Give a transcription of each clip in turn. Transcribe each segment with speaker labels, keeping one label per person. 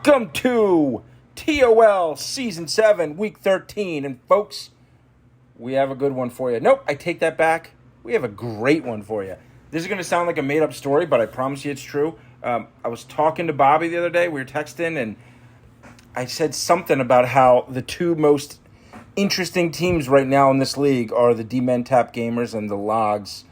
Speaker 1: Welcome to TOL Season 7, Week 13. And folks, we have a good one for you. Nope, I take that back. We have a great one for you. This is going to sound like a made-up story, but I promise you it's true. I was talking to Bobby the other day. We were texting, and I said something about how the two most interesting teams right now in this league are the D-Men Tap Gamers and the Logs.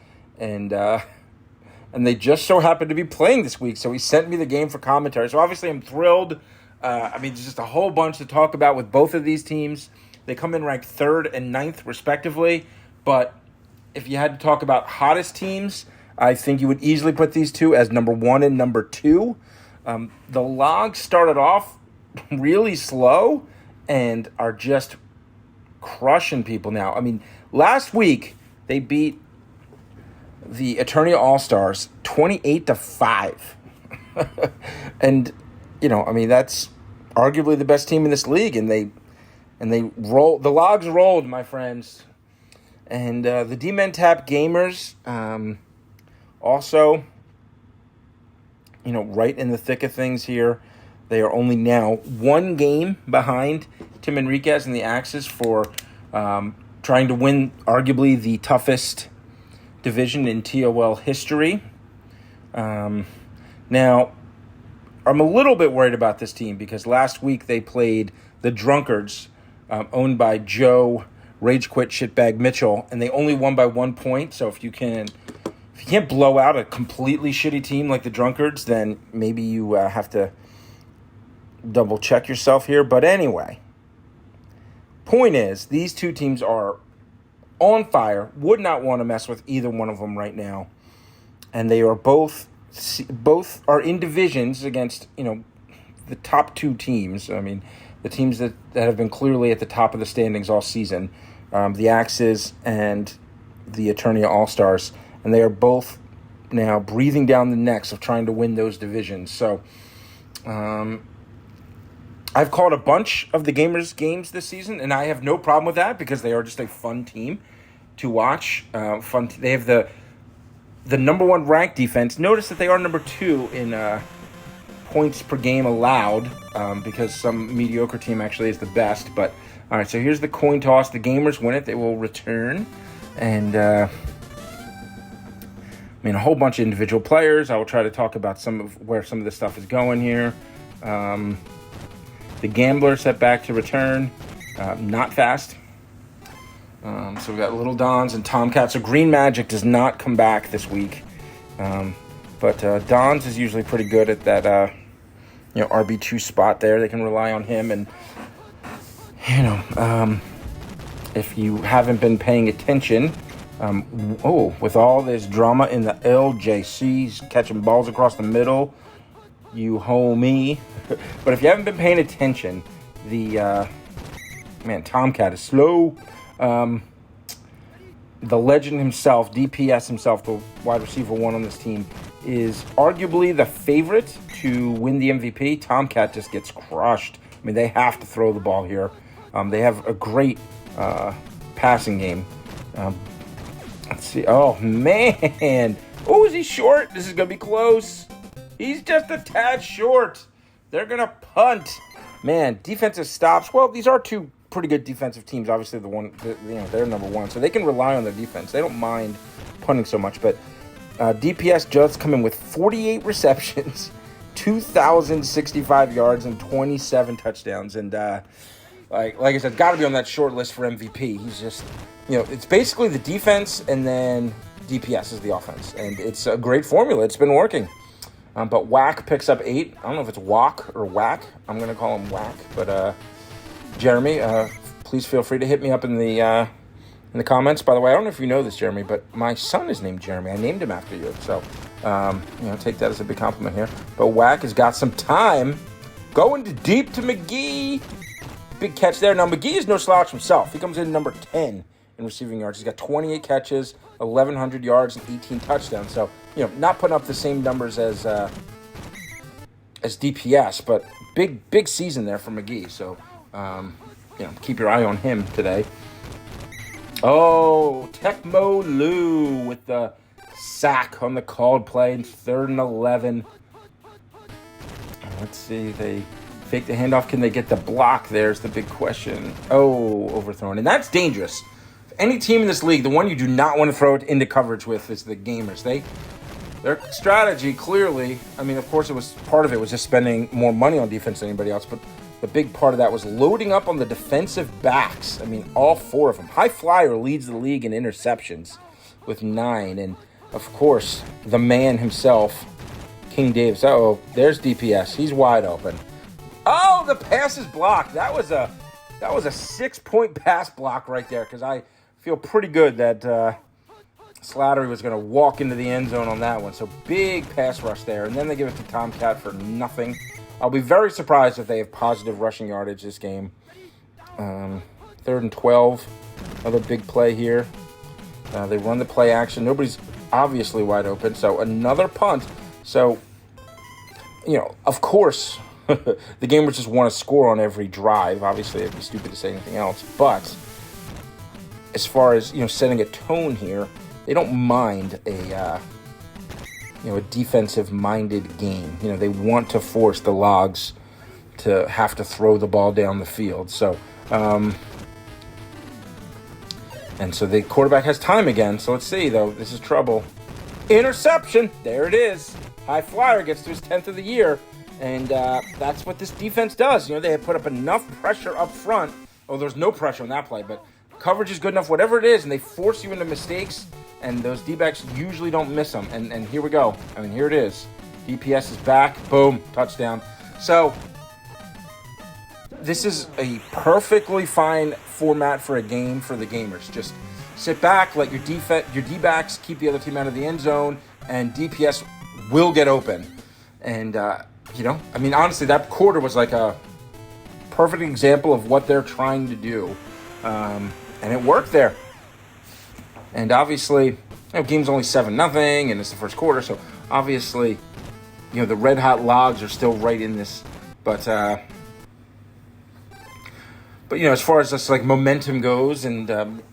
Speaker 1: And they just so happen to be playing this week, so he sent me the game for commentary. So obviously I'm thrilled. There's just a whole bunch to talk about with both of these teams. They come in ranked 3rd and 9th, respectively. But if you had to talk about hottest teams, I think you would easily put these two as number 1 and number 2. The Logs started off really slow and are just crushing people now. Last week they beat the Eternia All-Stars 28-5. And, that's arguably the best team in this league. And they roll. The Logs rolled, my friends. And the D-Men Tap Gamers also, right in the thick of things here. They are only now 1 game behind Tim Enriquez and the Axis for trying to win arguably the toughest division in TOL history. Now, I'm a little bit worried about this team because last week they played the Drunkards, owned by Joe Rage Quit Shitbag Mitchell, and they only won by 1 point. So if you can't blow out a completely shitty team like the Drunkards, then maybe you have to double check yourself here. But anyway, point is, these two teams are on fire. Would not want to mess with either one of them right now. And they are both are in divisions against, the top 2 teams. The teams that have been clearly at the top of the standings all season. The Axes and the Eternia All-Stars. And they are both now breathing down the necks of trying to win those divisions. So, I've called a bunch of the Gamers games this season, and I have no problem with that because they are just a fun team to watch. They have the number 1 ranked defense. Notice that they are number 2 in points per game allowed because some mediocre team actually is the best. But all right, so here's the coin toss. The Gamers win it. They will return, and a whole bunch of individual players. I will try to talk about where some of this stuff is going here. The Gambler set back to return, not fast. So we've got Little Dons and Tomcat. So Green Magic does not come back this week. But Dons is usually pretty good at that, RB2 spot there. They can rely on him. And, if you haven't been paying attention, with all this drama in the LJCs, catching balls across the middle, you homie. But if you haven't been paying attention, the Tomcat is slow. The legend himself, DPS himself, the wide receiver 1 on this team, is arguably the favorite to win the MVP. Tomcat just gets crushed. They have to throw the ball here. They have a great passing game. Let's see. Oh, man. Oh, is he short? This is going to be close. He's just a tad short. They're going to punt. Man, defensive stops. Well, these are 2 pretty good defensive teams. Obviously, they're number 1, so they can rely on their defense. They don't mind punting so much. But DPS just come in with 48 receptions, 2,065 yards, and 27 touchdowns. And like I said, got to be on that short list for MVP. He's just, it's basically the defense and then DPS is the offense, and it's a great formula. It's been working. But Whack picks up 8. I don't know if it's Walk or Whack. I'm going to call him Whack. But Jeremy, please feel free to hit me up in the comments. By the way, I don't know if you know this, Jeremy, but my son is named Jeremy. I named him after you. So, take that as a big compliment here. But Whack has got some time. Going deep to McGee. Big catch there. Now, McGee is no slouch himself. He comes in number 10 in receiving yards. He's got 28 catches, 1,100 yards, and 18 touchdowns. So, not putting up the same numbers as DPS, but big season there for McGee. So, keep your eye on him today. Oh, Tecmo Lou with the sack on the called play in 3rd and 11. Let's see, they Fake the handoff. Can they get the block? There's the big question. Oh, overthrown. And that's dangerous. Any team in this league, the one you do not want to throw it into coverage with is the Gamers. Their strategy, clearly, I mean, of course, part of it was just spending more money on defense than anybody else, but the big part of that was loading up on the defensive backs. I mean, all 4 of them. High Flyer leads the league in interceptions with 9. And, of course, the man himself, King Davis. Uh-oh, there's DPS. He's wide open. Oh, the pass is blocked. That was a 6-point pass block right there, because I feel pretty good that Slattery was going to walk into the end zone on that one. So big pass rush there. And then they give it to Tomcat for nothing. I'll be very surprised if they have positive rushing yardage this game. 3rd and 12. Another big play here. They run the play action. Nobody's obviously wide open. So another punt. So, of course, the Gamers just want to score on every drive. Obviously, it'd be stupid to say anything else. But as far as, setting a tone here, they don't mind a defensive-minded game. They want to force the Logs to have to throw the ball down the field. So, and so the quarterback has time again. So let's see, though. This is trouble. Interception. There it is. High Flyer gets to his 10th of the year. And that's what this defense does. They have put up enough pressure up front. Oh, there's no pressure on that play, but coverage is good enough, whatever it is, and they force you into mistakes, and those D-backs usually don't miss them. And here we go. I mean, here it is. DPS is back. Boom. Touchdown. So this is a perfectly fine format for a game for the Gamers. Just sit back, let your D-backs keep the other team out of the end zone, and DPS will get open. And, honestly, that quarter was like a perfect example of what they're trying to do. And it worked there. And obviously, game's only 7-0, and it's the first quarter, so obviously, the red hot Logs are still right in this. But as far as just like momentum goes and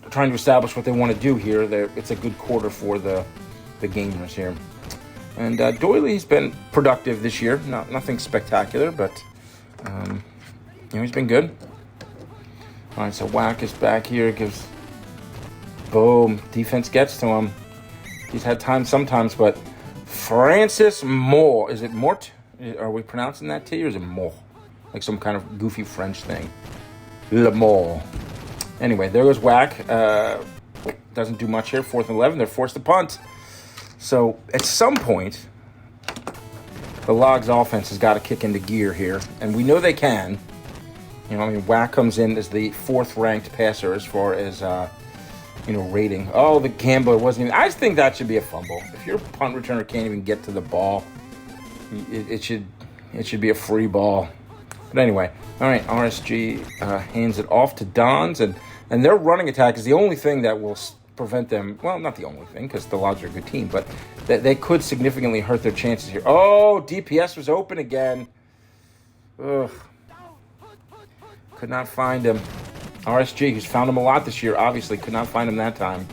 Speaker 1: trying to establish what they want to do here, it's a good quarter for the Gamers here. And Doyley's been productive this year. Nothing spectacular, but he's been good. All right, so Whack is back here. Gives, boom, defense gets to him. He's had time sometimes, but Francis Moore. Is it Mort? Are we pronouncing that T, or is it Moore? Like some kind of goofy French thing. Le Moore. Anyway, there goes Whack. Doesn't do much here. 4th and 11. They're forced to punt. So at some point, the Logs offense has got to kick into gear here, and we know they can. Whack comes in as the 4th-ranked passer as far as, rating. Oh, the gambler wasn't even... I just think that should be a fumble. If your punt returner can't even get to the ball, it should be a free ball. But anyway, all right, RSG hands it off to Dons, and their running attack is the only thing that will prevent them, well, not the only thing, because the Logs are a good team, but they could significantly hurt their chances here. Oh, DPS was open again. Ugh. Could not find him. RSG, who's found him a lot this year, obviously could not find him that time.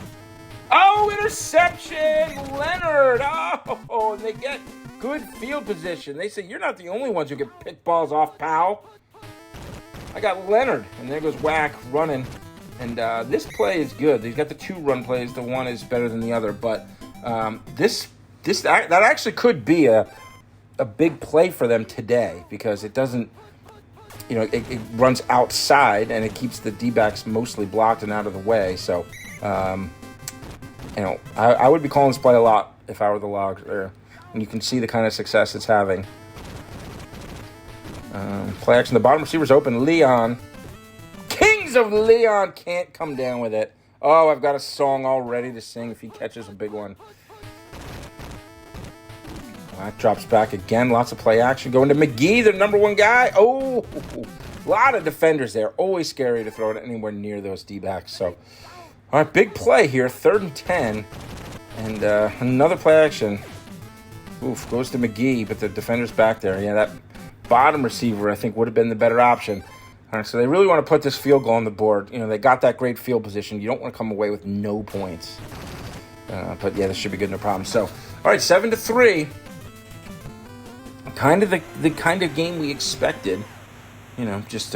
Speaker 1: Oh, interception! Leonard! Oh, and they get good field position. They say, you're not the only ones who get pick balls off, pal. I got Leonard. And there goes Whack running. And this play is good. He's got the 2 run plays. The one is better than the other. But that actually could be a big play for them today, because it doesn't, it runs outside and it keeps the D-backs mostly blocked and out of the way. So, I would be calling this play a lot if I were the Logs there. And you can see the kind of success it's having. Play action. The bottom receiver's open. Leon. Kings of Leon can't come down with it. Oh, I've got a song all ready to sing if he catches a big one. That drops back again. Lots of play action. Going to McGee, their number 1 guy. Oh, a lot of defenders there. Always scary to throw it anywhere near those D-backs. So, all right, big play here. 3rd and 10. And another play action. Oof, goes to McGee, but the defender's back there. Yeah, that bottom receiver, I think, would have been the better option. All right, so they really want to put this field goal on the board. They got that great field position. You don't want to come away with no points. But, yeah, this should be good, no problem. So, all right, 7-3. Kind of the kind of game we expected. just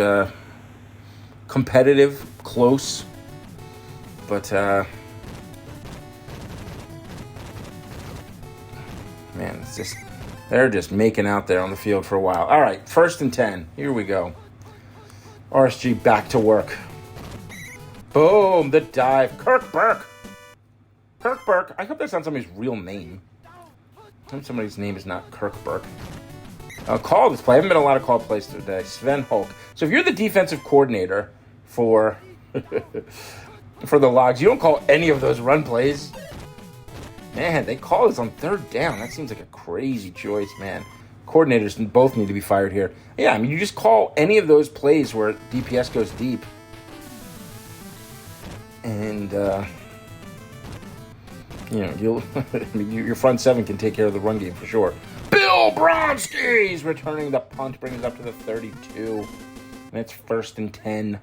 Speaker 1: competitive, close. But, man, they're just making out there on the field for a while. All right, 1st and 10. Here we go. RSG back to work. Boom, the dive. Kirk Burke. I hope that's not somebody's real name. I hope somebody's name is not Kirk Burke. Call this play. I haven't been a lot of call plays today. Sven Hulk. So if you're the defensive coordinator for for the Logs, you don't call any of those run plays. Man, they call this on 3rd down. That seems like a crazy choice, man. Coordinators both need to be fired here. Yeah, I mean, you just call any of those plays where DPS goes deep. And, you'll your front 7 can take care of the run game for sure. Bill Bronski's returning the punt, brings it up to the 32. And it's 1st and 10.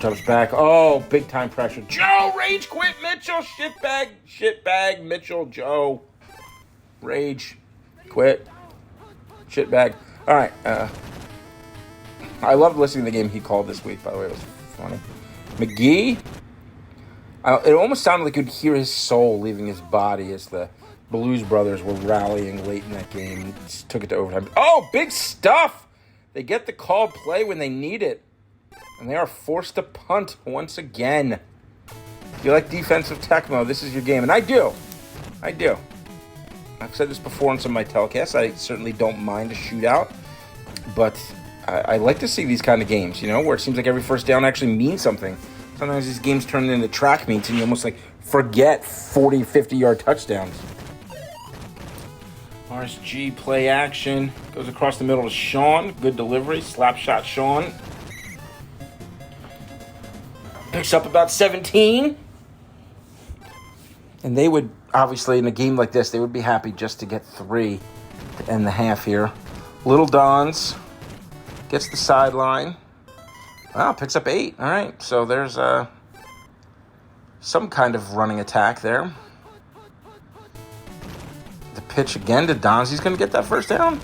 Speaker 1: Jumps back. Oh, big time pressure. Joe, rage quit Mitchell. Shitbag Mitchell, Joe. Rage quit. Shitbag. All right. I loved listening to the game he called this week, by the way. It was funny. McGee. It almost sounded like you could hear his soul leaving his body as the Blues Brothers were rallying late in that game. Just took it to overtime. Oh, big stuff. They get the called play when they need it. And they are forced to punt once again. If you like defensive Tecmo, this is your game. And I do. I've said this before on some of my telecasts. I certainly don't mind a shootout. But I like to see these kind of games, where it seems like every first down actually means something. Sometimes these games turn into track meets and you almost forget 40, 50-yard touchdowns. RSG play action. Goes across the middle to Sean. Good delivery. Slap shot Sean. Picks up about 17. And they would, obviously, in a game like this, they would be happy just to get 3 to end the half here. Little Dons gets the sideline. Wow, picks up 8. All right, so there's some kind of running attack there. The pitch again to Dons. He's going to get that first down.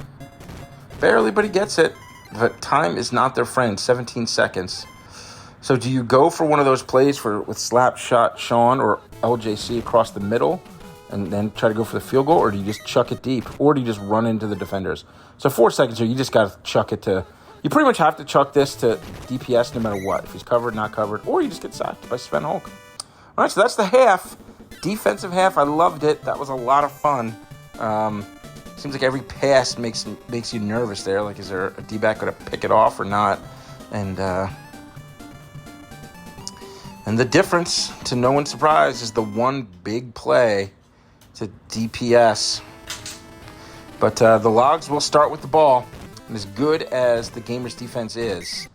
Speaker 1: Barely, but he gets it. But time is not their friend. 17 seconds. So do you go for one of those plays with slap shot Sean or LJC across the middle and then try to go for the field goal, or do you just chuck it deep, or do you just run into the defenders? So 4 seconds here, you just got to chuck it to – you pretty much have to chuck this to DPS no matter what. If he's covered, not covered, or you just get sacked by Sven Hulk. All right, so that's the half. Defensive half, I loved it. That was a lot of fun. Seems like every pass makes you nervous there. Is there a D-back going to pick it off or not? And the difference, to no one's surprise, is the one big play to DPS. But the Logs will start with the ball. And as good as the Gamers' defense is,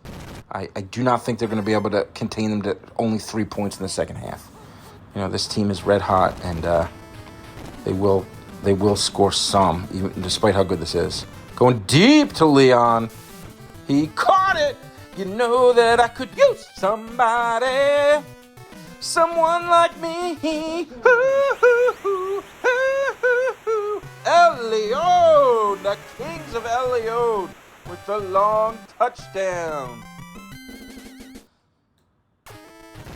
Speaker 1: I do not think they're going to be able to contain them to only 3 points in the second half. This team is red hot, and they will score some, even despite how good this is. Going deep to Leon. He caught it. You know that I could use somebody, someone like me. Eliode, the Kings of Eliode, with the long touchdown.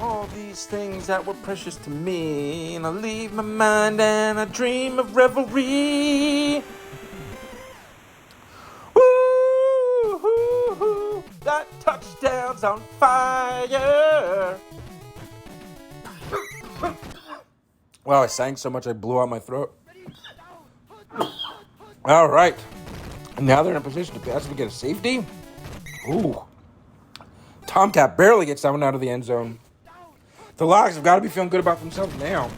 Speaker 1: All these things that were precious to me, and I leave my mind and I dream of revelry. That touchdown's on fire. Wow, I sang so much I blew out my throat. All right. And now they're in a position to pass. We get a safety. Ooh. Tomcat barely gets that one out of the end zone. The Logs have got to be feeling good about themselves now.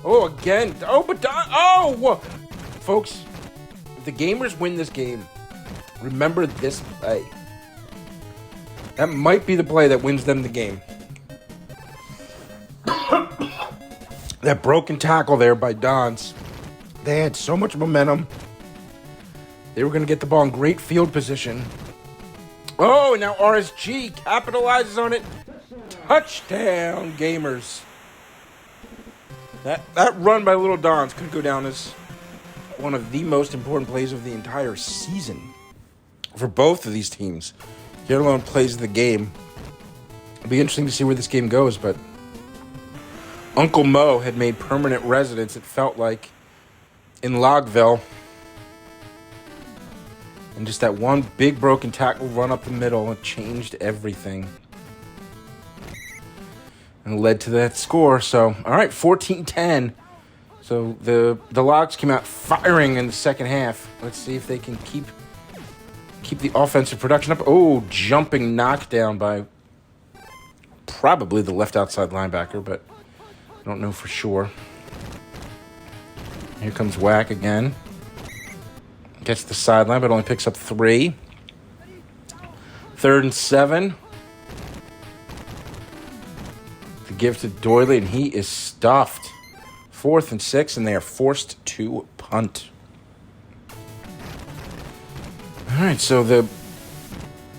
Speaker 1: Oh, again. Oh, but... Oh! Folks, if the Gamers win this game, remember this play. That might be the play that wins them the game. That broken tackle there by Dons. They had so much momentum. They were going to get the ball in great field position. Oh, and now RSG capitalizes on it. Touchdown, Gamers. That run by Little Dons could go down as one of the most important plays of the entire season for both of these teams, let alone plays of the game. It'll be interesting to see where this game goes, but Uncle Mo had made permanent residence, it felt like, in Logville. And just that one big broken tackle run up the middle, it changed everything. And led to that score. So, all right, 14-10. So the Logs came out firing in the second half. Let's see if they can keep the offensive production up. Oh, jumping knockdown by probably the left outside linebacker, but I don't know for sure. Here comes Whack again. Gets the sideline, but only picks up 3. 3rd and 7. The give to Doyley, and he is stuffed. 4th and 6, and they are forced to punt. All right, so the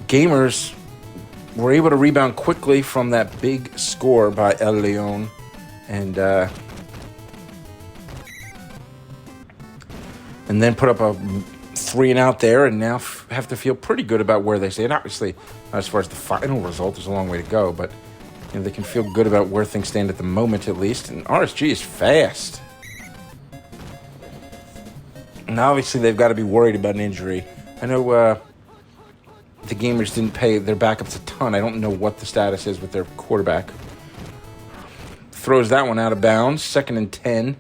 Speaker 1: Gamers were able to rebound quickly from that big score by El Leon, and then put up a 3 and out there, and now have to feel pretty good about where they stand. Obviously, not as far as the final result, there's a long way to go, but they can feel good about where things stand at the moment, at least. And RSG is fast. And obviously, they've got to be worried about an injury. I know the Gamers didn't pay their backups a ton. I don't know what the status is with their quarterback. Throws that one out of bounds. 2nd and 10.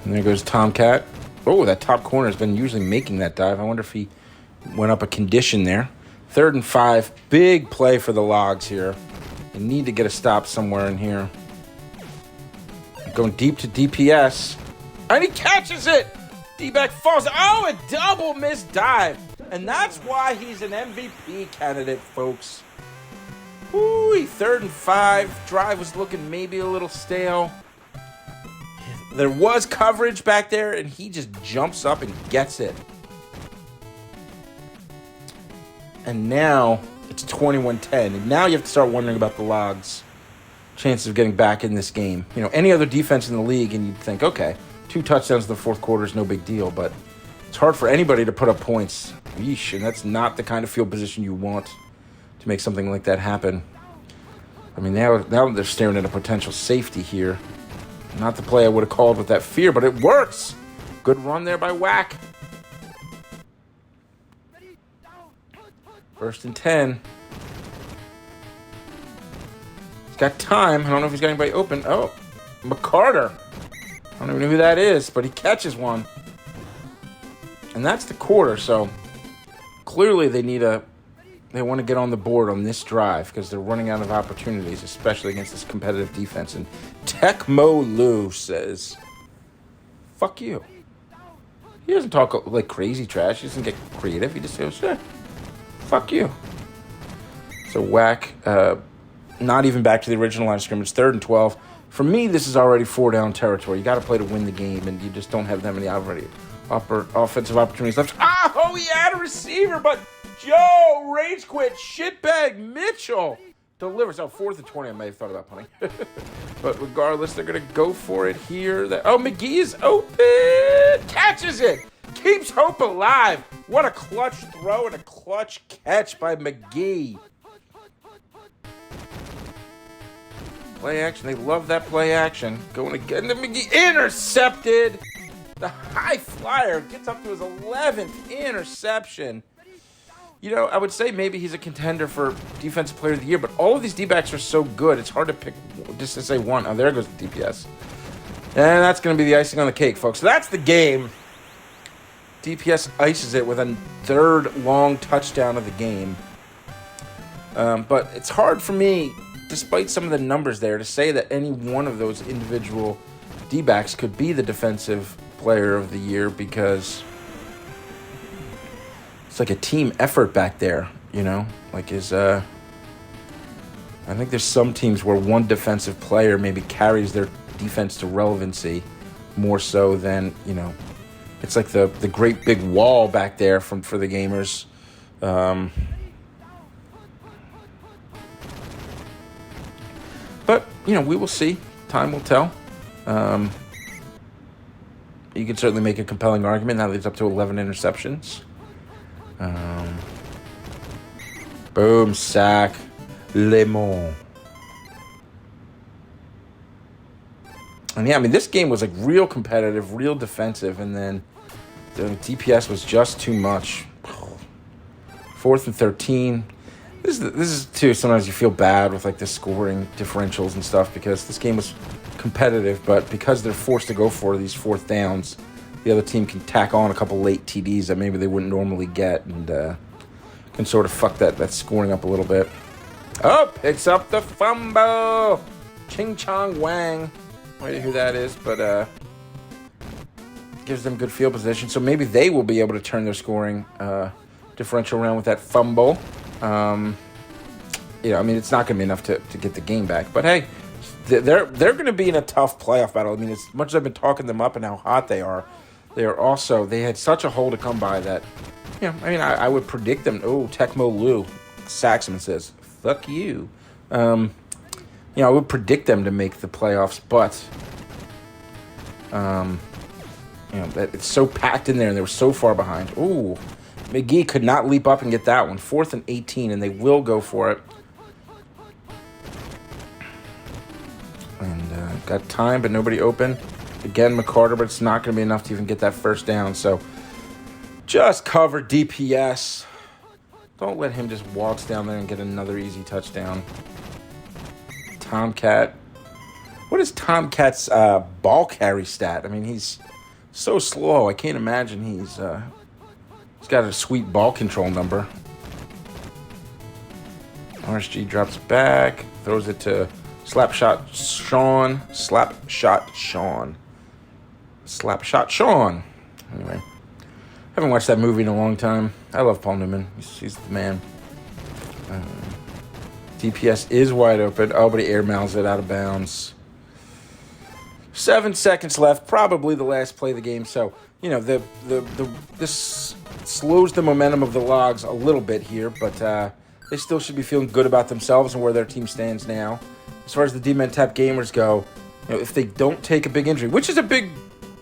Speaker 1: And there goes Tomcat. Oh, that top corner has been usually making that dive. I wonder if he went up a condition there. 3rd and 5. Big play for the Logs here. They need to get a stop somewhere in here. Going deep to DPS. And he catches it! D-back falls. Oh, a double missed dive. And that's why he's an MVP candidate, folks. Woo, 3rd and 5. Drive was looking maybe a little stale. There was coverage back there, and he just jumps up and gets it. And now it's 21-10. And now you have to start wondering about the Logs' chances of getting back in this game. Any other defense in the league, and you'd think, okay, 2 touchdowns in the 4th quarter is no big deal, but it's hard for anybody to put up points. Yeesh, and that's not the kind of field position you want to make something like that happen. I mean, now they're staring at a potential safety here. Not the play I would have called with that fear, but it works. Good run there by Whack. 1st and 10. He's got time. I don't know if he's got anybody open. Oh, McCarter. I don't even know who that is, but he catches one. And that's the quarter, so clearly they want to get on the board on this drive because they're running out of opportunities, especially against this competitive defense. And Tecmo Lou says, fuck you. He doesn't talk like crazy trash. He doesn't get creative. He just says, sure, fuck you. So Whack, not even back to the original line of scrimmage, 3rd and 12. For me, this is already 4-down territory. You got to play to win the game, and you just don't have that many offensive opportunities left. Oh, he had a receiver, but Joe Rage Quit Shitbag Mitchell delivers. 4th and 20. I may have thought about punting. But regardless, they're going to go for it here. McGee is open. Catches it. Keeps hope alive. What a clutch throw and a clutch catch by McGee. Play action. They love that play action. Going again to McGee. Intercepted. The high flyer gets up to his 11th interception. I would say maybe he's a contender for Defensive Player of the Year, but all of these D-backs are so good, it's hard to pick just to say one. Oh, there goes the DPS. And that's going to be the icing on the cake, folks. So that's the game. DPS ices it with a 3rd long touchdown of the game. But it's hard for me, despite some of the numbers there, to say that any one of those individual D-backs could be the Defensive Player of the Year because it's like a team effort back there, I think there's some teams where one defensive player maybe carries their defense to relevancy more so than, it's like the great big wall back there for the Gamers. But, we will see. Time will tell. You could certainly make a compelling argument. That leads up to 11 interceptions. Boom, sack, Lemon. And yeah, I mean, this game was like real competitive, real defensive, and then the DPS was just too much. 4th and 13. This is too. Sometimes you feel bad with like the scoring differentials and stuff because this game was competitive, but because they're forced to go for these 4th downs, the other team can tack on a couple late TDs that maybe they wouldn't normally get and can sort of fuck that scoring up a little bit. Oh, picks up the fumble. Ching Chong Wang. I don't know who that is, but gives them good field position. So maybe they will be able to turn their scoring differential around with that fumble. I mean, it's not going to be enough to get the game back. But hey, they're going to be in a tough playoff battle. I mean, as much as I've been talking them up and how hot they are, they had such a hole to come by that, I would predict them. Oh, Tecmo Lou, Saxman says, fuck you. I would predict them to make the playoffs, but, that it's so packed in there and they were so far behind. Ooh, McGee could not leap up and get that one. 4th and 18, and they will go for it. And got time, but nobody open. Again, McCarter, but it's not going to be enough to even get that first down. So just cover DPS. Don't let him just waltz down there and get another easy touchdown. Tomcat. What is Tomcat's ball carry stat? I mean, he's so slow. I can't imagine he's got a sweet ball control number. RSG drops back, throws it to Slapshot Sean. Anyway, haven't watched that movie in a long time. I love Paul Newman. He's the man. DPS is wide open. Oh, but he air mouths it out of bounds. 7 seconds left. Probably the last play of the game. So, this slows the momentum of the Logs a little bit here, but they still should be feeling good about themselves and where their team stands now. As far as the D-Men Tap gamers go, if they don't take a big injury, which is a big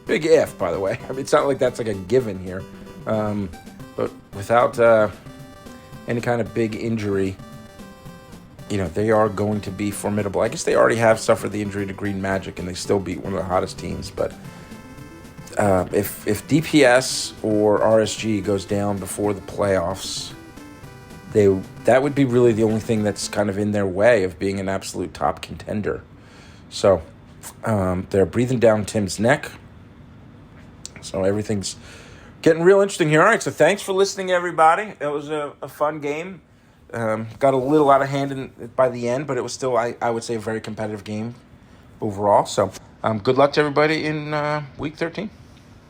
Speaker 1: if, by the way. I mean, it's not like that's like a given here. But without any kind of big injury, they are going to be formidable. I guess they already have suffered the injury to Green Magic, and they still beat one of the hottest teams. But if DPS or RSG goes down before the playoffs, that would be really the only thing that's kind of in their way of being an absolute top contender. So they're breathing down Tim's neck. So everything's getting real interesting here. All right, so thanks for listening, everybody. It was a fun game. Got a little out of hand by the end, but it was still, I would say, a very competitive game overall. So good luck to everybody in Week 13.